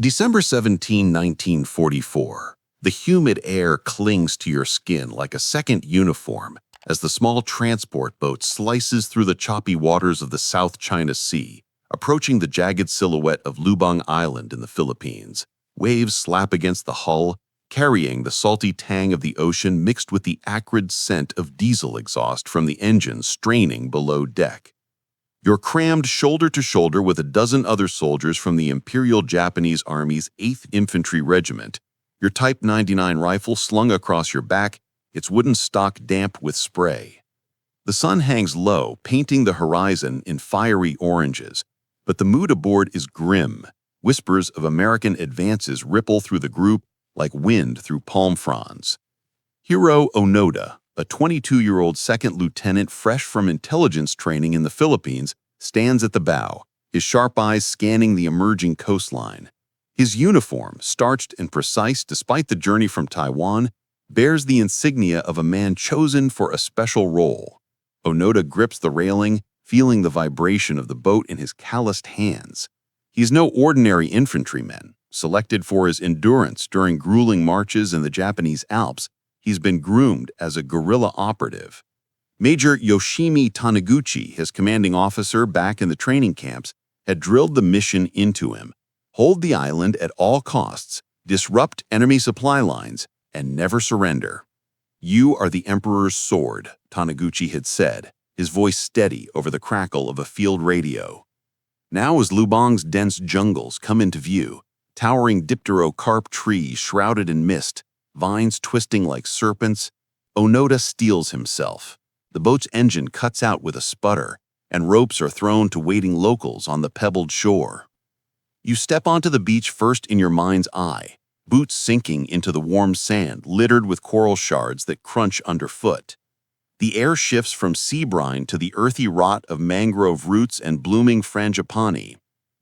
December 17, 1944. The humid air clings to your skin like a second uniform as the small transport boat slices through the choppy waters of the South China Sea, approaching the jagged silhouette of Lubang Island in the Philippines. Waves slap against the hull, carrying the salty tang of the ocean mixed with the acrid scent of diesel exhaust from the engine straining below deck. You're crammed shoulder to shoulder with a dozen other soldiers from the Imperial Japanese Army's 8th Infantry Regiment, your Type 99 rifle slung across your back, its wooden stock damp with spray. The sun hangs low, painting the horizon in fiery oranges, but the mood aboard is grim. Whispers of American advances ripple through the group like wind through palm fronds. Hiroo Onoda, a 22-year-old second lieutenant fresh from intelligence training in the Philippines, stands at the bow, his sharp eyes scanning the emerging coastline. His uniform, starched and precise despite the journey from Taiwan, bears the insignia of a man chosen for a special role. Onoda grips the railing, feeling the vibration of the boat in his calloused hands. He's no ordinary infantryman. Selected for his endurance during grueling marches in the Japanese Alps, he's been groomed as a guerrilla operative. Major Yoshimi Taniguchi, his commanding officer back in the training camps, had drilled the mission into him. Hold the island at all costs, disrupt enemy supply lines, and never surrender. "You are the Emperor's sword," Taniguchi had said, his voice steady over the crackle of a field radio. Now as Lubang's dense jungles come into view, towering dipterocarp trees shrouded in mist, vines twisting like serpents, Onoda steels himself. The boat's engine cuts out with a sputter, and ropes are thrown to waiting locals on the pebbled shore. You step onto the beach first in your mind's eye, boots sinking into the warm sand littered with coral shards that crunch underfoot. The air shifts from sea brine to the earthy rot of mangrove roots and blooming frangipani.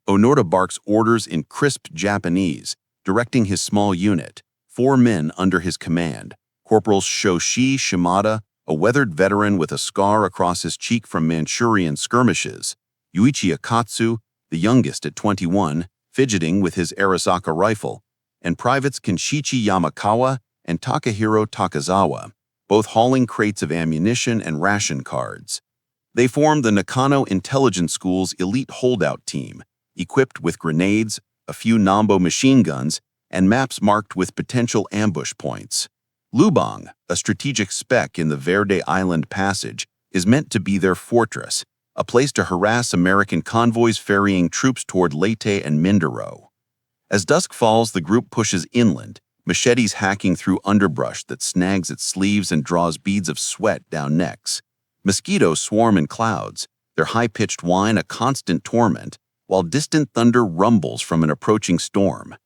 Onoda barks orders in crisp Japanese, directing his small unit, 4 men under his command, Corporals Shoshi Shimada, a weathered veteran with a scar across his cheek from Manchurian skirmishes, Yuichi Akatsu, the youngest at 21, fidgeting with his Arisaka rifle, and privates Kenshichi Yamakawa and Takahiro Takazawa, both hauling crates of ammunition and ration cards. They formed the Nakano Intelligence School's elite holdout team, equipped with grenades, a few Nambo machine guns, and maps marked with potential ambush points. Lubang, a strategic speck in the Verde Island Passage, is meant to be their fortress, a place to harass American convoys ferrying troops toward Leyte and Mindoro. As dusk falls, the group pushes inland, machetes hacking through underbrush that snags at sleeves and draws beads of sweat down necks. Mosquitoes swarm in clouds, their high-pitched whine a constant torment, while distant thunder rumbles from an approaching storm.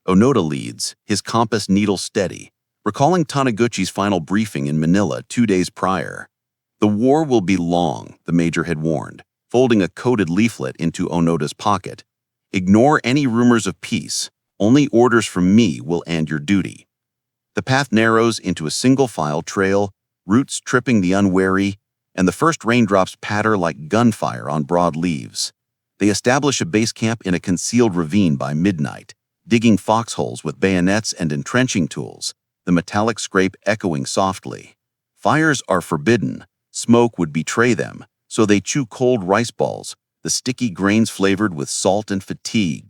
Onoda leads, his compass needle steady, recalling Taniguchi's final briefing in Manila 2 days prior. "The war will be long," the major had warned, folding a coded leaflet into Onoda's pocket. "Ignore any rumors of peace. Only orders from me will end your duty." The path narrows into a single-file trail, roots tripping the unwary, and the first raindrops patter like gunfire on broad leaves. They establish a base camp in a concealed ravine by midnight, digging foxholes with bayonets and entrenching tools, the metallic scrape echoing softly. Fires are forbidden. Smoke would betray them, so they chew cold rice balls, the sticky grains flavored with salt and fatigue.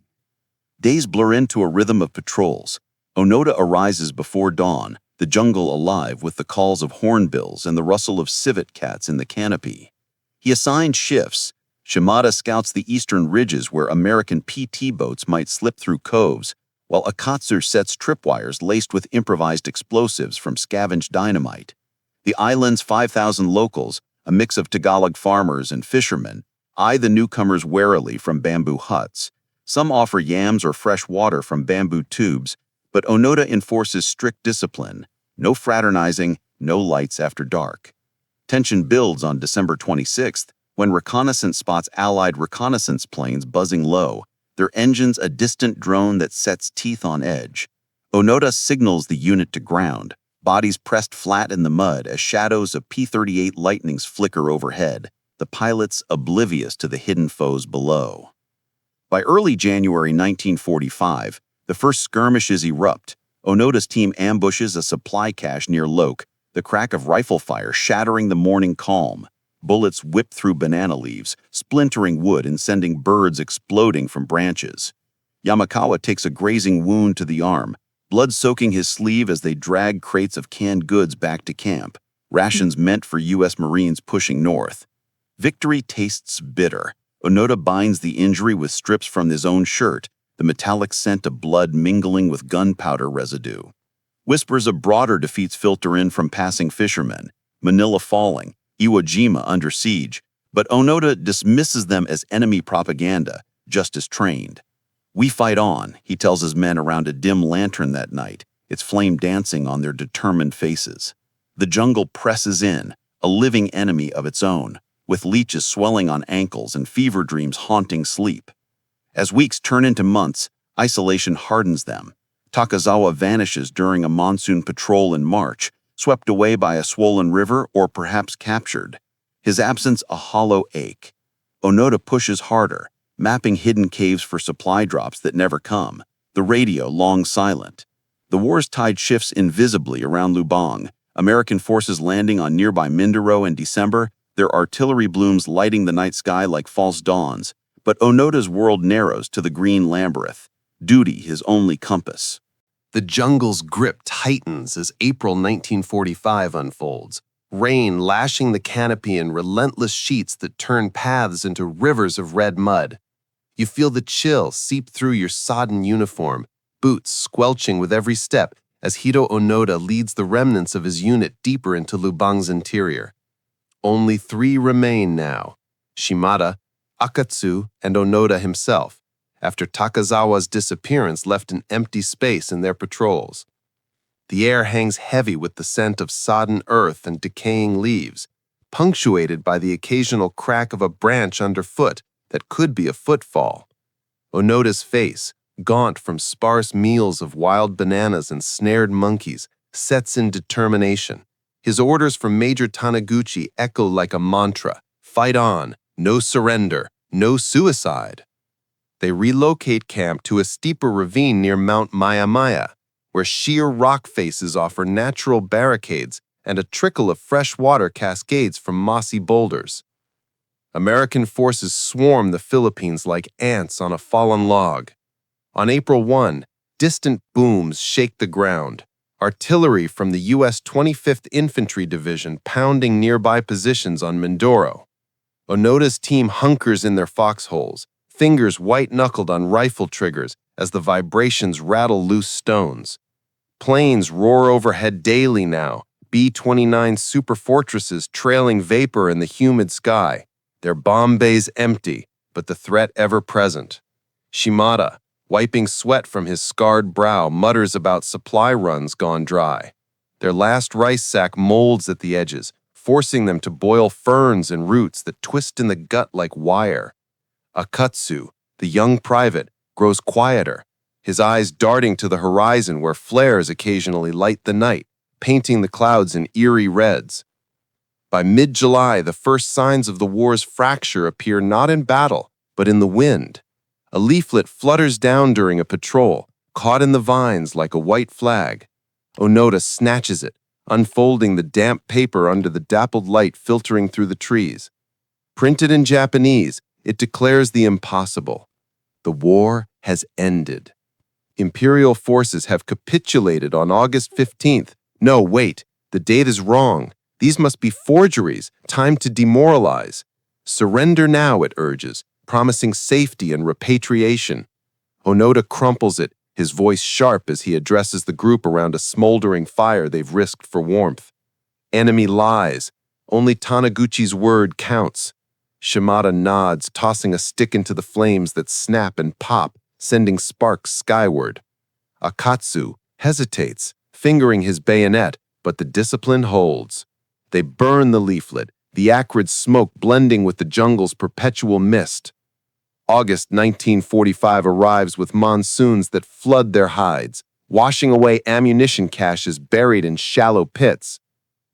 Days blur into a rhythm of patrols. Onoda arises before dawn, the jungle alive with the calls of hornbills and the rustle of civet cats in the canopy. He assigns shifts. Shimada scouts the eastern ridges where American PT boats might slip through coves, while Akatsu sets tripwires laced with improvised explosives from scavenged dynamite. The island's 5,000 locals, a mix of Tagalog farmers and fishermen, eye the newcomers warily from bamboo huts. Some offer yams or fresh water from bamboo tubes, but Onoda enforces strict discipline: no fraternizing, no lights after dark. Tension builds on December 26th, when reconnaissance spots Allied reconnaissance planes buzzing low, their engines a distant drone that sets teeth on edge. Onoda signals the unit to ground, bodies pressed flat in the mud as shadows of P-38 Lightnings flicker overhead, the pilots oblivious to the hidden foes below. By early January 1945, The first skirmishes erupt. Onoda's team ambushes a supply cache near Loke, the crack of rifle fire shattering the morning calm. Bullets whip through banana leaves, splintering wood and sending birds exploding from branches. Yamakawa takes a grazing wound to the arm, blood soaking his sleeve as they drag crates of canned goods back to camp, rations meant for U.S. Marines pushing north. Victory tastes bitter. Onoda binds the injury with strips from his own shirt, the metallic scent of blood mingling with gunpowder residue. Whispers of broader defeats filter in from passing fishermen, Manila falling, Iwo Jima under siege, but Onoda dismisses them as enemy propaganda, just as trained. "We fight on," he tells his men around a dim lantern that night, its flame dancing on their determined faces. The jungle presses in, a living enemy of its own, with leeches swelling on ankles and fever dreams haunting sleep. As weeks turn into months, isolation hardens them. Takazawa vanishes during a monsoon patrol in March, swept away by a swollen river or perhaps captured. His absence a hollow ache. Onoda pushes harder, mapping hidden caves for supply drops that never come, the radio long silent. The war's tide shifts invisibly around Lubang, American forces landing on nearby Mindoro in December, their artillery blooms lighting the night sky like false dawns, but Onoda's world narrows to the green labyrinth, duty his only compass. The jungle's grip tightens as April 1945 unfolds, rain lashing the canopy in relentless sheets that turn paths into rivers of red mud. You feel the chill seep through your sodden uniform, boots squelching with every step as Hiroo Onoda leads the remnants of his unit deeper into Lubang's interior. Only 3 remain now: Shimada, Akatsu, and Onoda himself, after Takazawa's disappearance left an empty space in their patrols. The air hangs heavy with the scent of sodden earth and decaying leaves, punctuated by the occasional crack of a branch underfoot that could be a footfall. Onoda's face, gaunt from sparse meals of wild bananas and snared monkeys, sets in determination. His orders from Major Taniguchi echo like a mantra: fight on, no surrender, no suicide. They relocate camp to a steeper ravine near Mount Maya, where sheer rock faces offer natural barricades and a trickle of fresh water cascades from mossy boulders. American forces swarm the Philippines like ants on a fallen log. On April 1, distant booms shake the ground, artillery from the U.S. 25th Infantry Division pounding nearby positions on Mindoro. Onoda's team hunkers in their foxholes, fingers white-knuckled on rifle triggers as the vibrations rattle loose stones. Planes roar overhead daily now, B-29 superfortresses trailing vapor in the humid sky, their bomb bays empty, but the threat ever present. Shimada, wiping sweat from his scarred brow, mutters about supply runs gone dry. Their last rice sack molds at the edges, forcing them to boil ferns and roots that twist in the gut like wire. Akatsu, the young private, grows quieter, his eyes darting to the horizon where flares occasionally light the night, painting the clouds in eerie reds. By mid-July, the first signs of the war's fracture appear not in battle, but in the wind. A leaflet flutters down during a patrol, caught in the vines like a white flag. Onoda snatches it, unfolding the damp paper under the dappled light filtering through the trees. Printed in Japanese, it declares the impossible. The war has ended. Imperial forces have capitulated on August 15th. No, wait, the date is wrong. These must be forgeries, time to demoralize. Surrender now, it urges, promising safety and repatriation. Onoda crumples it, his voice sharp as he addresses the group around a smoldering fire they've risked for warmth. Enemy lies. Only Taniguchi's word counts. Shimada nods, tossing a stick into the flames that snap and pop, sending sparks skyward. Akatsu hesitates, fingering his bayonet, but the discipline holds. They burn the leaflet, the acrid smoke blending with the jungle's perpetual mist. August 1945 arrives with monsoons that flood their hides, washing away ammunition caches buried in shallow pits.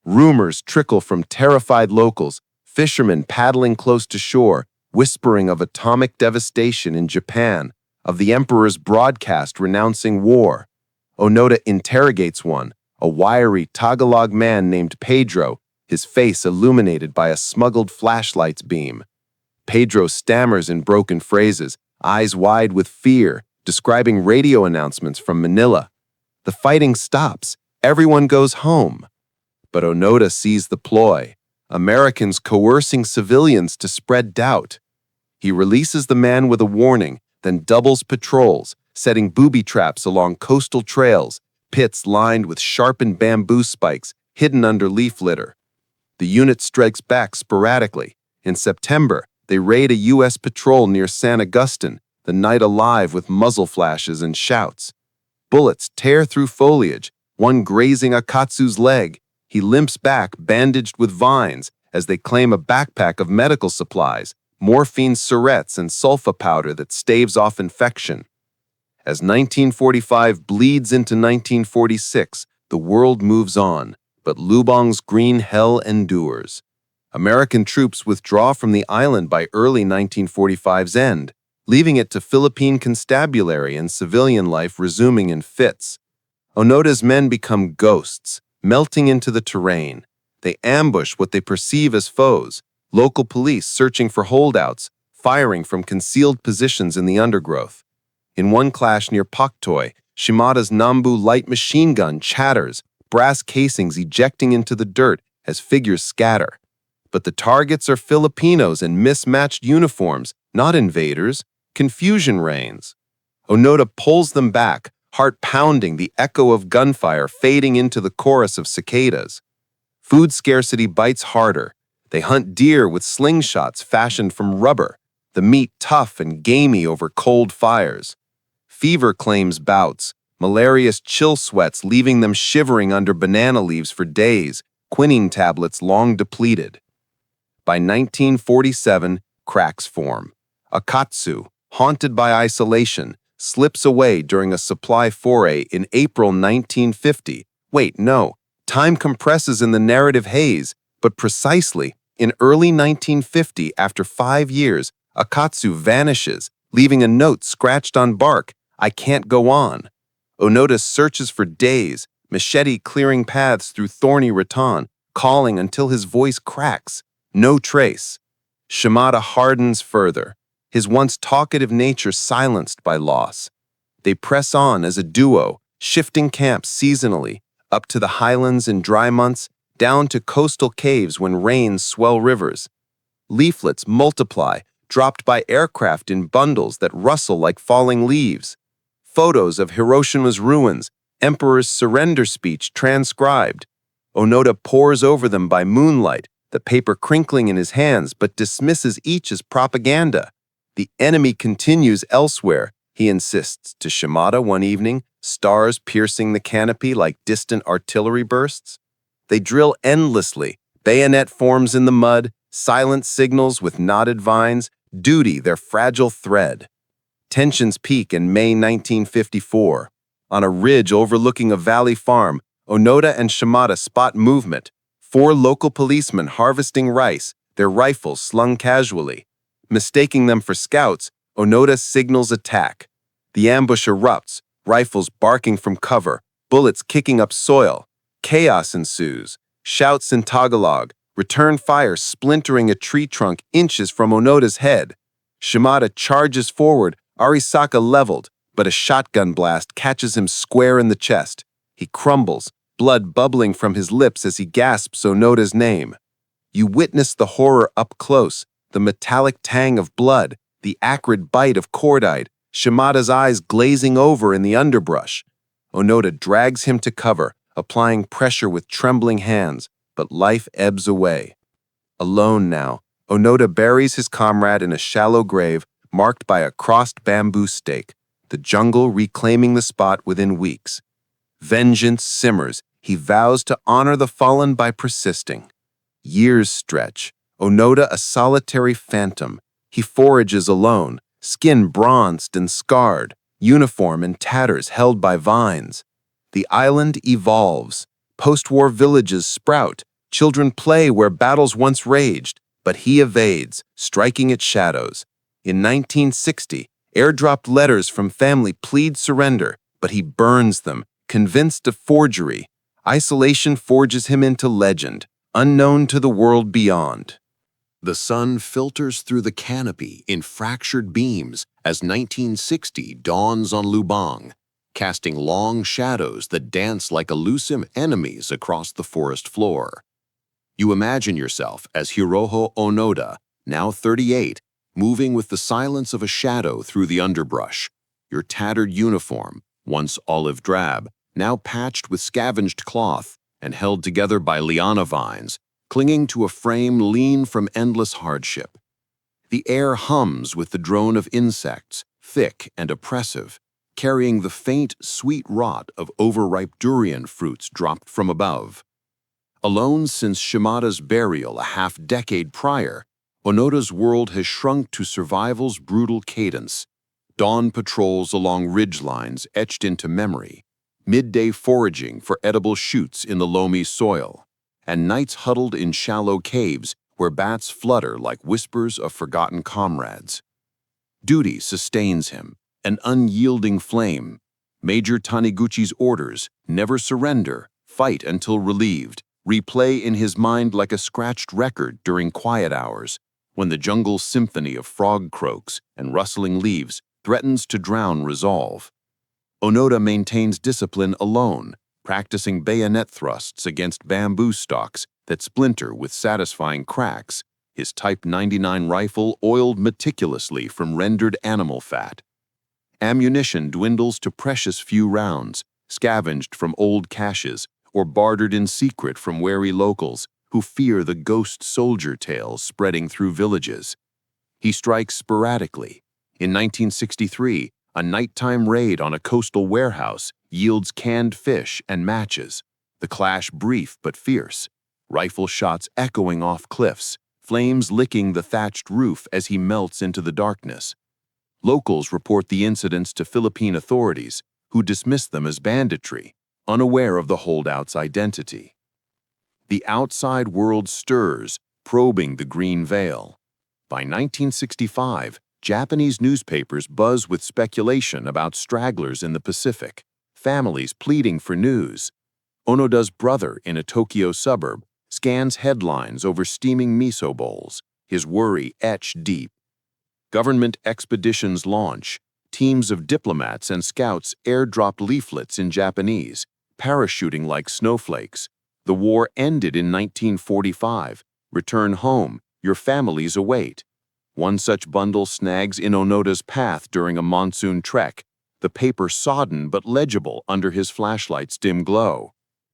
Rumors trickle from terrified locals, fishermen paddling close to shore, whispering of atomic devastation in Japan, of the emperor's broadcast renouncing war. Onoda interrogates one, a wiry Tagalog man named Pedro, his face illuminated by a smuggled flashlight's beam. Pedro stammers in broken phrases, eyes wide with fear, describing radio announcements from Manila. The fighting stops. Everyone goes home. But Onoda sees the ploy. Americans coercing civilians to spread doubt. He releases the man with a warning, then doubles patrols, setting booby traps along coastal trails, pits lined with sharpened bamboo spikes hidden under leaf litter. The unit strikes back sporadically. In September, they raid a U.S. patrol near San Agustin, the night alive with muzzle flashes and shouts. Bullets tear through foliage, one grazing Akatsu's leg. He limps back, bandaged with vines, as they claim a backpack of medical supplies, morphine syrettes and sulfa powder that staves off infection. As 1945 bleeds into 1946, the world moves on, but Lubang's green hell endures. American troops withdraw from the island by early 1945's end, leaving it to Philippine constabulary and civilian life resuming in fits. Onoda's men become ghosts, melting into the terrain. They ambush what they perceive as foes, local police searching for holdouts, firing from concealed positions in the undergrowth. In one clash near Paktoy, Shimada's Nambu light machine gun chatters, brass casings ejecting into the dirt as figures scatter. But the targets are Filipinos in mismatched uniforms, not invaders. Confusion reigns. Onoda pulls them back, heart pounding, the echo of gunfire fading into the chorus of cicadas. Food scarcity bites harder. They hunt deer with slingshots fashioned from rubber, the meat tough and gamey over cold fires. Fever claims bouts, malarious chill sweats leaving them shivering under banana leaves for days, quinine tablets long depleted. By 1947, cracks form. Akatsu, haunted by isolation, slips away during a supply foray in April 1950. Wait, no, time compresses in the narrative haze, but precisely in early 1950, after 5 years, Akatsu vanishes, leaving a note scratched on bark, "I can't go on." Onoda searches for days, machete clearing paths through thorny rattan, calling until his voice cracks. No trace. Shimada hardens further, his once talkative nature silenced by loss. They press on as a duo, shifting camps seasonally, up to the highlands in dry months, down to coastal caves when rains swell rivers. Leaflets multiply, dropped by aircraft in bundles that rustle like falling leaves. Photos of Hiroshima's ruins, Emperor's surrender speech transcribed. Onoda pores over them by moonlight, the paper crinkling in his hands, but dismisses each as propaganda. The enemy continues elsewhere, he insists to Shimada one evening, stars piercing the canopy like distant artillery bursts. They drill endlessly, bayonet forms in the mud, silent signals with knotted vines, duty their fragile thread. Tensions peak in May 1954. On a ridge overlooking a valley farm, Onoda and Shimada spot movement. 4 local policemen harvesting rice, their rifles slung casually. Mistaking them for scouts, Onoda signals attack. The ambush erupts, rifles barking from cover, bullets kicking up soil. Chaos ensues. Shouts in Tagalog, return fire splintering a tree trunk inches from Onoda's head. Shimada charges forward, Arisaka leveled, but a shotgun blast catches him square in the chest. He crumbles, blood bubbling from his lips as he gasps Onoda's name. You witness the horror up close, the metallic tang of blood, the acrid bite of cordite, Shimada's eyes glazing over in the underbrush. Onoda drags him to cover, applying pressure with trembling hands, but life ebbs away. Alone now, Onoda buries his comrade in a shallow grave marked by a crossed bamboo stake, the jungle reclaiming the spot within weeks. Vengeance simmers. He vows to honor the fallen by persisting. Years stretch. Onoda a solitary phantom. He forages alone, skin bronzed and scarred, uniform in tatters held by vines. The island evolves. Post-war villages sprout. Children play where battles once raged, but he evades, striking at shadows. In 1960, Airdropped letters from family plead surrender, but he burns them, convinced of forgery. Isolation forges him into legend, unknown to the world beyond. The sun filters through the canopy in fractured beams as 1960 dawns on Lubang, casting long shadows that dance like elusive enemies across the forest floor. You imagine yourself as Hiroo Onoda, now 38, moving with the silence of a shadow through the underbrush. Your tattered uniform, once olive drab, now patched with scavenged cloth and held together by liana vines, clinging to a frame lean from endless hardship. The air hums with the drone of insects, thick and oppressive, carrying the faint, sweet rot of overripe durian fruits dropped from above. Alone since Shimada's burial a half-decade prior, Onoda's world has shrunk to survival's brutal cadence. Dawn patrols along ridgelines etched into memory, midday foraging for edible shoots in the loamy soil, and nights huddled in shallow caves where bats flutter like whispers of forgotten comrades. Duty sustains him, an unyielding flame. Major Taniguchi's orders, never surrender, fight until relieved, replay in his mind like a scratched record during quiet hours, when the jungle's symphony of frog croaks and rustling leaves threatens to drown resolve. Onoda maintains discipline alone, practicing bayonet thrusts against bamboo stalks that splinter with satisfying cracks, his Type 99 rifle oiled meticulously from rendered animal fat. Ammunition dwindles to precious few rounds, scavenged from old caches or bartered in secret from wary locals who fear the ghost soldier tales spreading through villages. He strikes sporadically. In 1963, a nighttime raid on a coastal warehouse yields canned fish and matches, the clash brief but fierce, rifle shots echoing off cliffs, flames licking the thatched roof as he melts into the darkness. Locals report the incidents to Philippine authorities, who dismiss them as banditry, unaware of the holdout's identity. The outside world stirs, probing the green veil. By 1965, Japanese newspapers buzz with speculation about stragglers in the Pacific, families pleading for news. Onoda's brother in a Tokyo suburb scans headlines over steaming miso bowls, his worry etched deep. Government expeditions launch. Teams of diplomats and scouts airdrop leaflets in Japanese, parachuting like snowflakes. The war ended in 1945. Return home, your families await. One such bundle snags in Onoda's path during a monsoon trek, the paper sodden but legible under his flashlight's dim glow.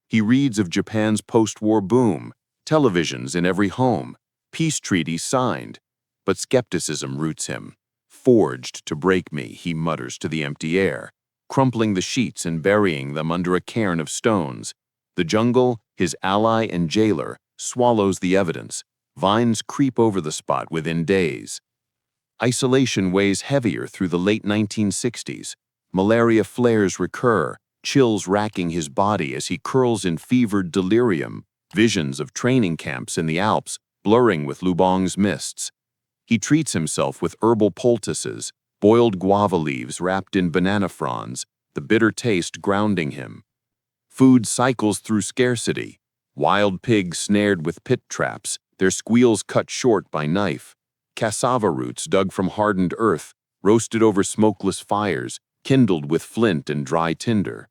He reads of Japan's post-war boom, televisions in every home, peace treaties signed. But skepticism roots him. Forged to break me, he mutters to the empty air, crumpling the sheets and burying them under a cairn of stones. The jungle, his ally and jailer, swallows the evidence. Vines creep over the spot within days. Isolation weighs heavier through the late 1960s. Malaria flares recur, chills racking his body as he curls in fevered delirium, visions of training camps in the Alps blurring with Lubang's mists. He treats himself with herbal poultices, boiled guava leaves wrapped in banana fronds, the bitter taste grounding him. Food cycles through scarcity. Wild pigs snared with pit traps, their squeals cut short by knife. Cassava roots dug from hardened earth, roasted over smokeless fires, kindled with flint and dry tinder.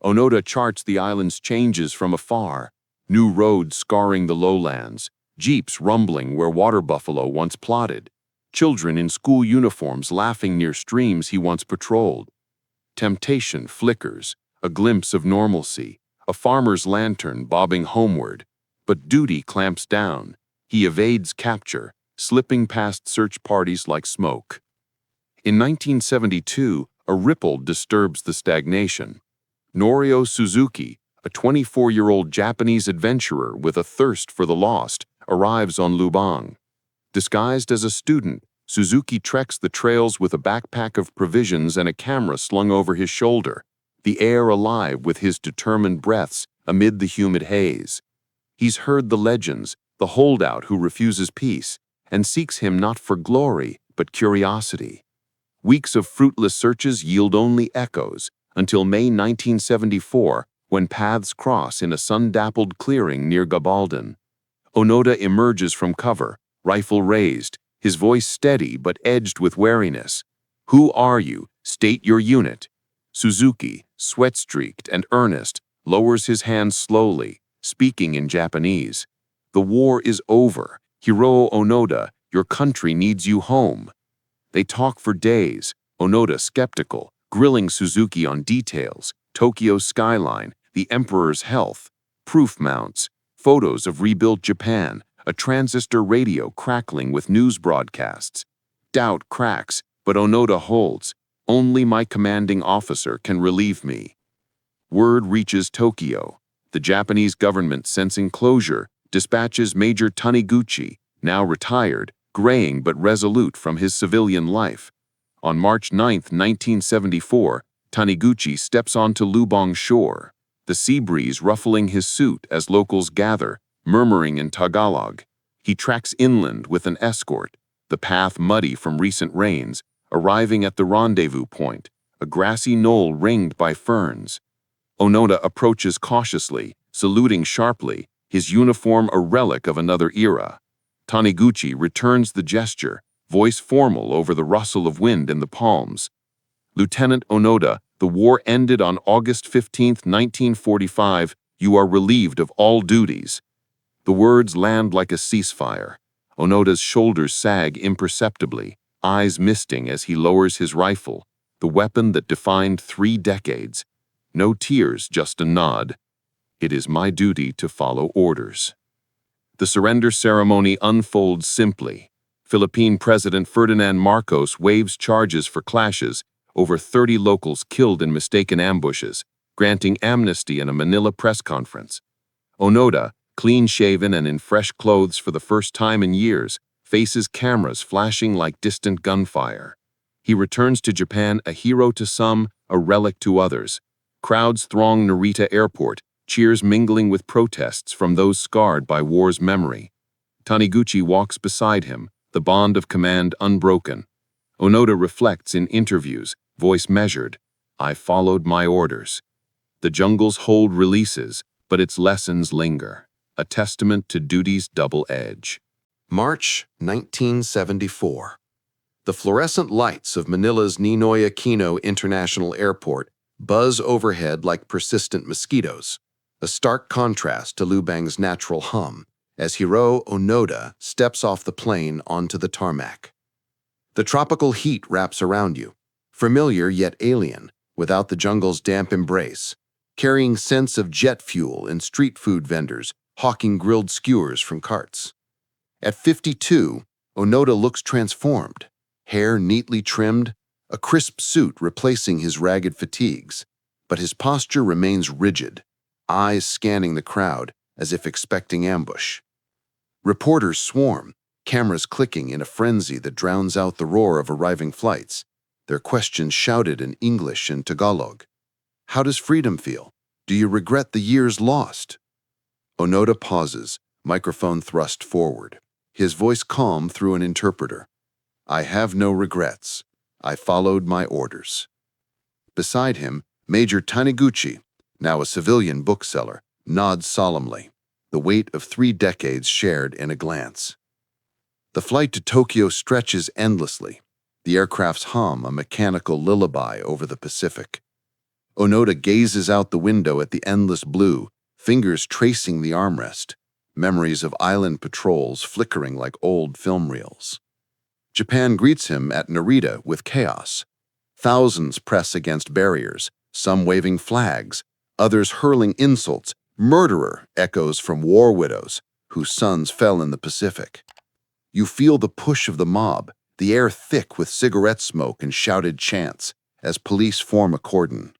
Onoda charts the island's changes from afar, new roads scarring the lowlands, jeeps rumbling where water buffalo once plodded, children in school uniforms laughing near streams he once patrolled. Temptation flickers, a glimpse of normalcy, a farmer's lantern bobbing homeward, but duty clamps down. He evades capture, slipping past search parties like smoke. In 1972, a ripple disturbs the stagnation. Norio Suzuki, a 24-year-old Japanese adventurer with a thirst for the lost, arrives on Lubang. Disguised as a student, Suzuki treks the trails with a backpack of provisions and a camera slung over his shoulder, the air alive with his determined breaths amid the humid haze. He's heard the legends, the holdout who refuses peace, and seeks him not for glory, but curiosity. Weeks of fruitless searches yield only echoes, until May 1974, when paths cross in a sun-dappled clearing near Gabaldon. Onoda emerges from cover, rifle raised, his voice steady but edged with wariness. "Who are you? State your unit." Suzuki, sweat-streaked and earnest, lowers his hand slowly, speaking in Japanese. "The war is over. Hiroo Onoda, your country needs you home." They talk for days, Onoda skeptical, grilling Suzuki on details, Tokyo's skyline, the emperor's health, proof mounts, photos of rebuilt Japan, a transistor radio crackling with news broadcasts. Doubt cracks, but Onoda holds. "Only my commanding officer can relieve me." Word reaches Tokyo. The Japanese government, sensing closure, dispatches Major Taniguchi, now retired, graying but resolute from his civilian life. On March 9, 1974, Taniguchi steps onto Lubang shore, the sea breeze ruffling his suit as locals gather, murmuring in Tagalog. He tracks inland with an escort, the path muddy from recent rains, arriving at the rendezvous point, a grassy knoll ringed by ferns. Onoda approaches cautiously, saluting sharply, his uniform a relic of another era. Taniguchi returns the gesture, voice formal over the rustle of wind in the palms. "Lieutenant Onoda, the war ended on August 15, 1945. You are relieved of all duties." The words land like a ceasefire. Onoda's shoulders sag imperceptibly, eyes misting as he lowers his rifle, the weapon that defined 3 decades. No tears, just a nod. "It is my duty to follow orders." The surrender ceremony unfolds simply. Philippine President Ferdinand Marcos waives charges for clashes, over 30 locals killed in mistaken ambushes, granting amnesty in a Manila press conference. Onoda, clean-shaven and in fresh clothes for the first time in years, faces cameras flashing like distant gunfire. He returns to Japan a hero to some, a relic to others. Crowds throng Narita Airport, cheers mingling with protests from those scarred by war's memory. Taniguchi walks beside him, the bond of command unbroken. Onoda reflects in interviews, voice measured. "I followed my orders." The jungle's hold releases, but its lessons linger, a testament to duty's double edge. March 1974. The fluorescent lights of Manila's Ninoy Aquino International Airport buzz overhead like persistent mosquitoes, a stark contrast to Lubang's natural hum, as Hiroo Onoda steps off the plane onto the tarmac. The tropical heat wraps around you, familiar yet alien, without the jungle's damp embrace, carrying scents of jet fuel and street food vendors hawking grilled skewers from carts. At 52, Onoda looks transformed, hair neatly trimmed, a crisp suit replacing his ragged fatigues, but his posture remains rigid, eyes scanning the crowd as if expecting ambush. Reporters swarm, cameras clicking in a frenzy that drowns out the roar of arriving flights, their questions shouted in English and Tagalog. "How does freedom feel? Do you regret the years lost?" Onoda pauses, microphone thrust forward, his voice calm through an interpreter. "I have no regrets. I followed my orders." Beside him, Major Taniguchi, now a civilian bookseller, nods solemnly, the weight of 3 decades shared in a glance. The flight to Tokyo stretches endlessly, the aircraft's hum a mechanical lullaby over the Pacific. Onoda gazes out the window at the endless blue, fingers tracing the armrest, memories of island patrols flickering like old film reels. Japan greets him at Narita with chaos. Thousands press against barriers, some waving flags, others hurling insults. "Murderer" echoes from war widows whose sons fell in the Pacific. You feel the push of the mob, the air thick with cigarette smoke and shouted chants, as police form a cordon.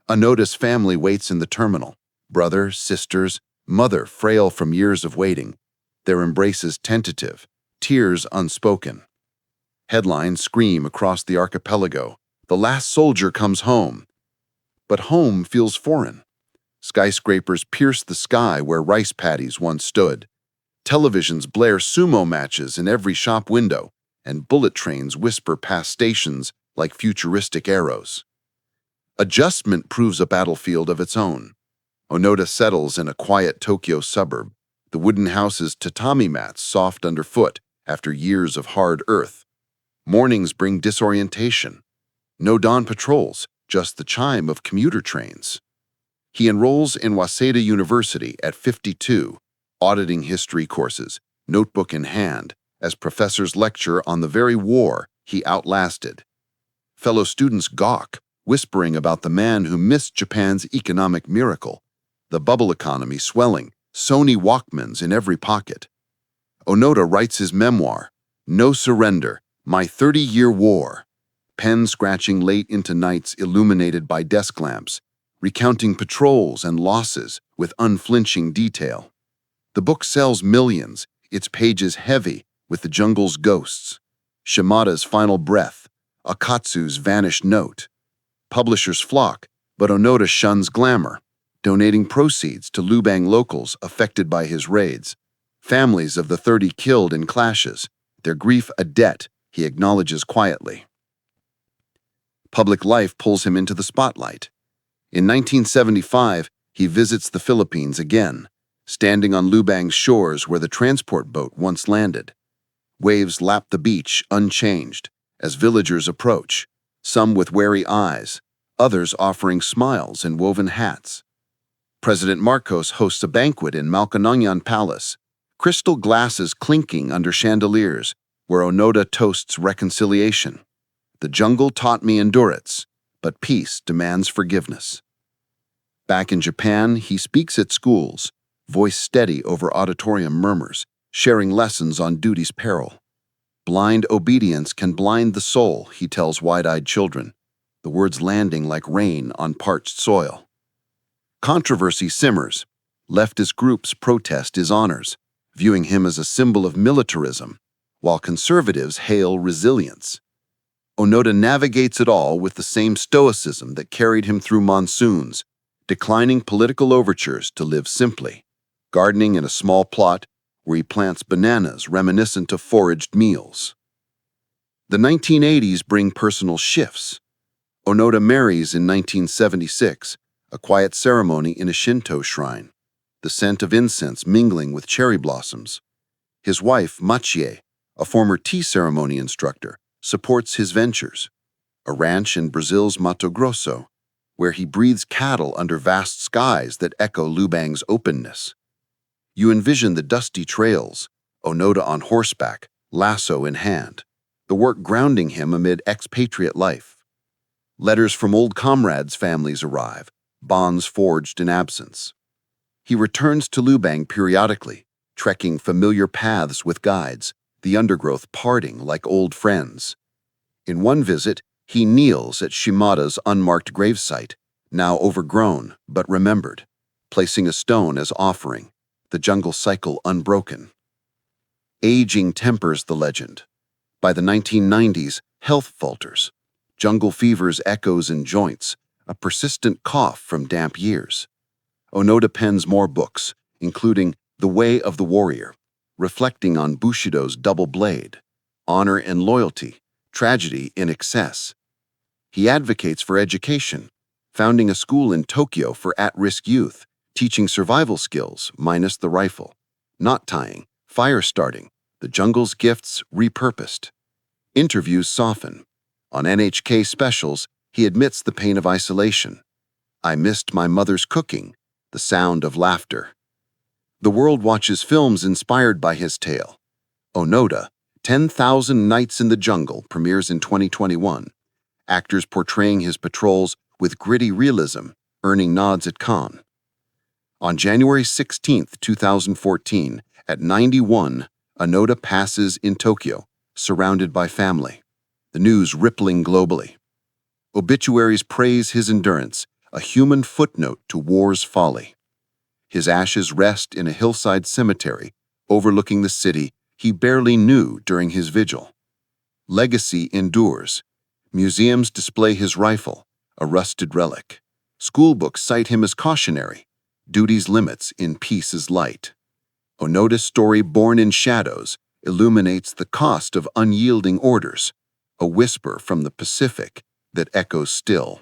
Onoda's family waits in the terminal, brother, sisters, mother frail from years of waiting, their embraces tentative, tears unspoken. Headlines scream across the archipelago, "The last soldier comes home." But home feels foreign. Skyscrapers pierce the sky where rice paddies once stood. Televisions blare sumo matches in every shop window, and bullet trains whisper past stations like futuristic arrows. Adjustment proves a battlefield of its own. Onoda settles in a quiet Tokyo suburb, the wooden house's tatami mats soft underfoot after years of hard earth. Mornings bring disorientation. No dawn patrols, just the chime of commuter trains. He enrolls in Waseda University at 52, auditing history courses, notebook in hand, as professors lecture on the very war he outlasted. Fellow students gawk, whispering about the man who missed Japan's economic miracle, the bubble economy swelling, Sony Walkmans in every pocket. Onoda writes his memoir, No Surrender, My 30-Year War, pen scratching late into nights illuminated by desk lamps, recounting patrols and losses with unflinching detail. The book sells millions, its pages heavy with the jungle's ghosts, Shimada's final breath, Akatsu's vanished note. Publishers flock, but Onoda shuns glamour, donating proceeds to Lubang locals affected by his raids, families of the 30 killed in clashes, their grief a debt he acknowledges quietly. Public life pulls him into the spotlight. In 1975, he visits the Philippines again, standing on Lubang's shores where the transport boat once landed. Waves lap the beach unchanged as villagers approach, some with wary eyes, others offering smiles and woven hats. President Marcos hosts a banquet in Malacañang Palace, crystal glasses clinking under chandeliers, where Onoda toasts reconciliation. The jungle taught me endurance, but peace demands forgiveness. Back in Japan, he speaks at schools, voice steady over auditorium murmurs, sharing lessons on duty's peril. Blind obedience can blind the soul, he tells wide-eyed children, the words landing like rain on parched soil. Controversy simmers. Leftist groups protest his honors, viewing him as a symbol of militarism, while conservatives hail resilience. Onoda navigates it all with the same stoicism that carried him through monsoons, declining political overtures to live simply, gardening in a small plot where he plants bananas reminiscent of foraged meals. The 1980s bring personal shifts. Onoda marries in 1976, a quiet ceremony in a Shinto shrine, the scent of incense mingling with cherry blossoms. His wife, Machie, a former tea ceremony instructor, supports his ventures, a ranch in Brazil's Mato Grosso, where he breathes cattle under vast skies that echo Lubang's openness. You envision the dusty trails, Onoda on horseback, lasso in hand, the work grounding him amid expatriate life. Letters from old comrades' families arrive, bonds forged in absence. He returns to Lubang periodically, trekking familiar paths with guides, the undergrowth parting like old friends. In one visit, he kneels at Shimada's unmarked gravesite, now overgrown but remembered, placing a stone as offering, the jungle cycle unbroken. Aging tempers the legend. By the 1990s, health falters, jungle fever's echoes in joints, a persistent cough from damp years. Onoda pens more books, including The Way of the Warrior, reflecting on Bushido's double blade, honor and loyalty, tragedy in excess. He advocates for education, founding a school in Tokyo for at-risk youth, teaching survival skills minus the rifle, knot tying, fire starting, the jungle's gifts repurposed. Interviews soften. On NHK specials, he admits the pain of isolation. I missed my mother's cooking, the sound of laughter. The world watches films inspired by his tale. Onoda, 10,000 Nights in the Jungle premieres in 2021. Actors portraying his patrols with gritty realism, earning nods at Cannes. On January 16, 2014, at 91, Onoda passes in Tokyo, surrounded by family. The news rippling globally. Obituaries praise his endurance, a human footnote to war's folly. His ashes rest in a hillside cemetery overlooking the city he barely knew during his vigil. Legacy endures. Museums display his rifle, a rusted relic. Schoolbooks cite him as cautionary. Duty's limits in peace's light. Onoda's story, born in shadows, illuminates the cost of unyielding orders, a whisper from the Pacific that echoes still.